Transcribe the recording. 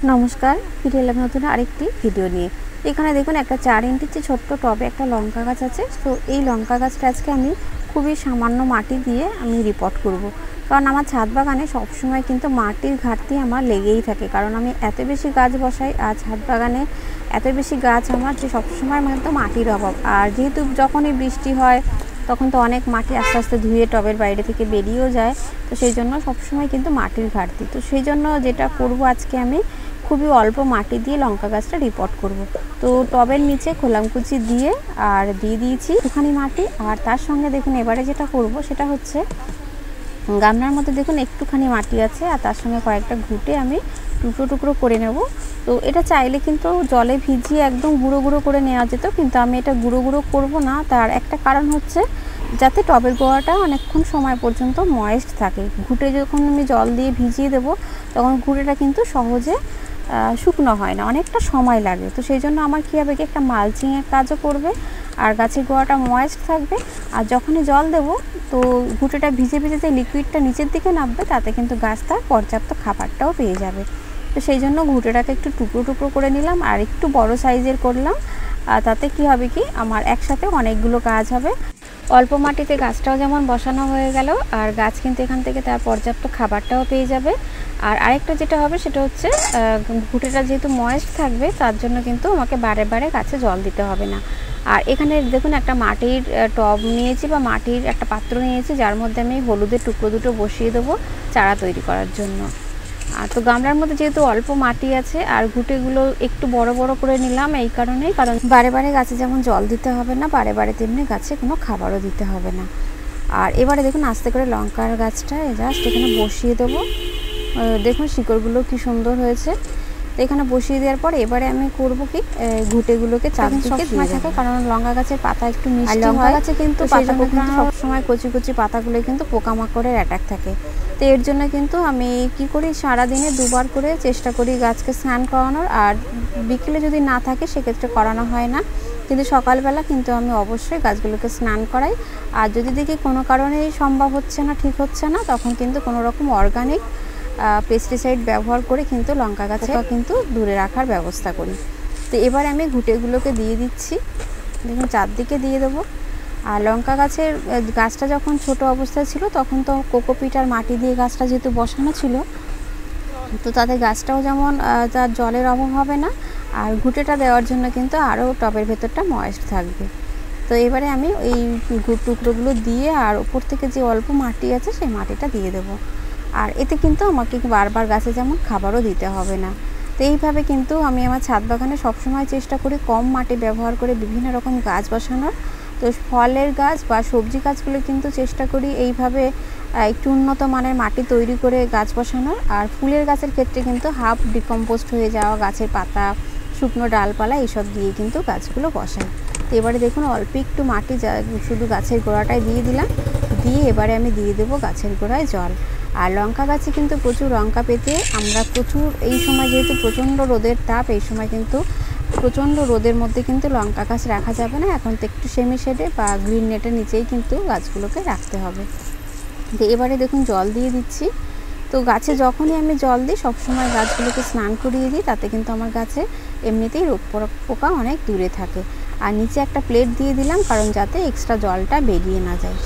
নমস্কার, ফিরে এলাম নতুন আরেকটি ভিডিও নিয়ে। এখানে দেখুন একটা 4 ইঞ্চির যে ছোট্ট টবে একটা লঙ্কা গাছ আছে। তো এই লঙ্কা গাছটা আজকে আমি খুবই সামান্য মাটি দিয়ে আমি রিপোর্ট করব। কারণ আমার ছাদ বাগানে সবসময় কিন্তু মাটির ঘাটতি আমার লেগেই থাকে, কারণ আমি এত বেশি গাছ বসাই আর ছাদ বাগানে এত বেশি গাছ আমার যে সবসময় কিন্তু মাটির অভাব। আর যেহেতু যখনই বৃষ্টি হয় তখন তো অনেক মাটি আস্তে আস্তে ধুয়ে টবের বাইরে থেকে বেরিয়েও যায়, তো সেই জন্য সবসময় কিন্তু মাটির ঘাটতি। তো সেই জন্য যেটা করব আজকে আমি খুবই অল্প মাটি দিয়ে লঙ্কা গাছটা রিপোর্ট করব। তো টবের নিচে খোলামকুচি দিয়ে আর দিয়ে দিয়েছি একটুখানি মাটি। আর তার সঙ্গে দেখুন এবারে যেটা করব সেটা হচ্ছে গামলার মধ্যে দেখুন একটুখানি মাটি আছে আর তার সঙ্গে কয়েকটা ঘুঁটে আমি টুকরো টুকরো করে নেব। তো এটা চাইলে কিন্তু জলে ভিজিয়ে একদম গুঁড়ো গুঁড়ো করে নেওয়া যেত, কিন্তু আমি এটা গুঁড়ো গুঁড়ো করব না। তার একটা কারণ হচ্ছে যাতে টবের গোড়াটা অনেকক্ষণ সময় পর্যন্ত ময়েস্ট থাকে। ঘুঁটে যখন আমি জল দিয়ে ভিজিয়ে দেবো তখন ঘুঁটেটা কিন্তু সহজে শুকনো হয় না, অনেকটা সময় লাগে। তো সেই জন্য আমার কী হবে কি একটা মালচিংয়ের কাজও করবে আর গাছের গোড়াটা ময়েস্ট থাকবে। আর যখনই জল দেবো তো ঘুঁটেটা ভিজে ভিজে যে লিকুইডটা নিচের দিকে নামবে তাতে কিন্তু গাছ তার পর্যাপ্ত খাবারটাও পেয়ে যাবে। তো সেই জন্য ঘুঁটেটাকে একটু টুকরো টুকরো করে নিলাম আর একটু বড় সাইজের করলাম। আর তাতে কি হবে কি আমার একসাথে অনেকগুলো কাজ হবে। অল্প মাটিতে গাছটাও যেমন বসানো হয়ে গেল আর গাছ কিন্তু এখান থেকে তার পর্যাপ্ত খাবারটাও পেয়ে যাবে। আর আরেকটা যেটা হবে সেটা হচ্ছে ঘুঁটেটা যেহেতু ময়েস্ট থাকবে তার জন্য কিন্তু আমাকে বারে বারে গাছে জল দিতে হবে না। আর এখানে দেখুন একটা মাটির টব নিয়েছি বা মাটির একটা পাত্র নিয়েছি, যার মধ্যে আমি হলুদের টুকরো দুটো বসিয়ে দেবো চারা তৈরি করার জন্য। আর তো গামলার মধ্যে যেহেতু অল্প মাটি আছে আর ঘুঁটেগুলো একটু বড় বড় করে নিলাম এই কারণেই, কারণ বারে বারে গাছে যেমন জল দিতে হবে না, বারে বারে তেমনি গাছে কোনো খাবারও দিতে হবে না। আর এবারে দেখুন আস্তে করে লঙ্কার গাছটা জাস্ট এখানে বসিয়ে দেবো। দেখুন শিকড়গুলো কি সুন্দর হয়েছে। তো এখানে বসিয়ে দেওয়ার পর এবারে আমি করব কি ঘুঁটেগুলোকে চারদিকে দিয়ে থাকে, কারণ লঙ্কা গাছের পাতা একটু মিষ্টি হয়। লঙ্কা গাছে কিন্তু সবসময় কচি কচি পাতাগুলো কিন্তু পোকামাকড়ের অ্যাটাক থাকে। তো এর জন্য কিন্তু আমি কি করি সারাদিনে দুবার করে চেষ্টা করি গাছকে স্নান করানোর। আর বিকেলে যদি না থাকে সেক্ষেত্রে করানো হয় না, কিন্তু সকালবেলা কিন্তু আমি অবশ্যই গাছগুলোকে স্নান করাই। আর যদি দেখি কোনো কারণেই সম্ভব হচ্ছে না, ঠিক হচ্ছে না, তখন কিন্তু কোনো রকম অর্গানিক পেস্টিসাইড ব্যবহার করে কিন্তু লঙ্কা গাছে কিন্তু দূরে রাখার ব্যবস্থা করি। তো এবার আমি ঘুঁটেগুলোকে দিয়ে দিচ্ছি, দেখুন চারদিকে দিয়ে দেবো। আর লঙ্কা গাছটা যখন ছোট অবস্থায় ছিল তখন তো কোকোপিট আর মাটি দিয়ে গাছটা যেহেতু বসানো ছিল, তো তাতে গাছটাও যেমন তার জলের অভাব হবে না আর ঘুঁটেটা দেওয়ার জন্য কিন্তু আরও টবের ভেতরটা ময়েস্ট থাকবে। তো এবারে আমি এই টুকরোগুলো দিয়ে আর ওপর থেকে যে অল্প মাটি আছে সেই মাটিটা দিয়ে দেবো। আর এতে কিন্তু আমাকে বারবার গাছে যেমন খাবারও দিতে হবে না। তো এইভাবে কিন্তু আমি আমার ছাদ বাগানে সবসময় চেষ্টা করি কম মাটি ব্যবহার করে বিভিন্ন রকম গাছ বসানোর। তো ফলের গাছ বা সবজি গাছগুলো কিন্তু চেষ্টা করি এইভাবে একটু উন্নত মানের মাটি তৈরি করে গাছ বসানোর। আর ফুলের গাছের ক্ষেত্রে কিন্তু হাফ ডিকম্পোস্ট হয়ে যাওয়া গাছের পাতা, শুকনো ডালপালা এইসব দিয়ে কিন্তু গাছগুলো বসাই। তো এবারে দেখুন অল্প একটু মাটি শুধু গাছের গোড়াটায় দিয়ে দিলাম, দিয়ে এবারে আমি দিয়ে দেবো গাছের গোড়ায় জল। আর লঙ্কা গাছে কিন্তু প্রচুর লঙ্কা পেতে আমরা প্রচুর এই সময় যেহেতু প্রচণ্ড রোদের তাপ, এই সময় কিন্তু প্রচণ্ড রোদের মধ্যে কিন্তু লঙ্কা গাছ রাখা যাবে না। এখন তো একটু সেমি শেডে বা গ্রিন নেটের নিচেই কিন্তু গাছগুলোকে রাখতে হবে। তো এবারে দেখুন জল দিয়ে দিচ্ছি। তো গাছে যখনই আমি জল দিই সবসময় গাছগুলোকে স্নান করিয়ে দিই, তাতে কিন্তু আমার গাছে এমনিতেই রোগ পোকা অনেক দূরে থাকে। আর নিচে একটা প্লেট দিয়ে দিলাম কারণ যাতে এক্সট্রা জলটা বেরিয়ে না যায়।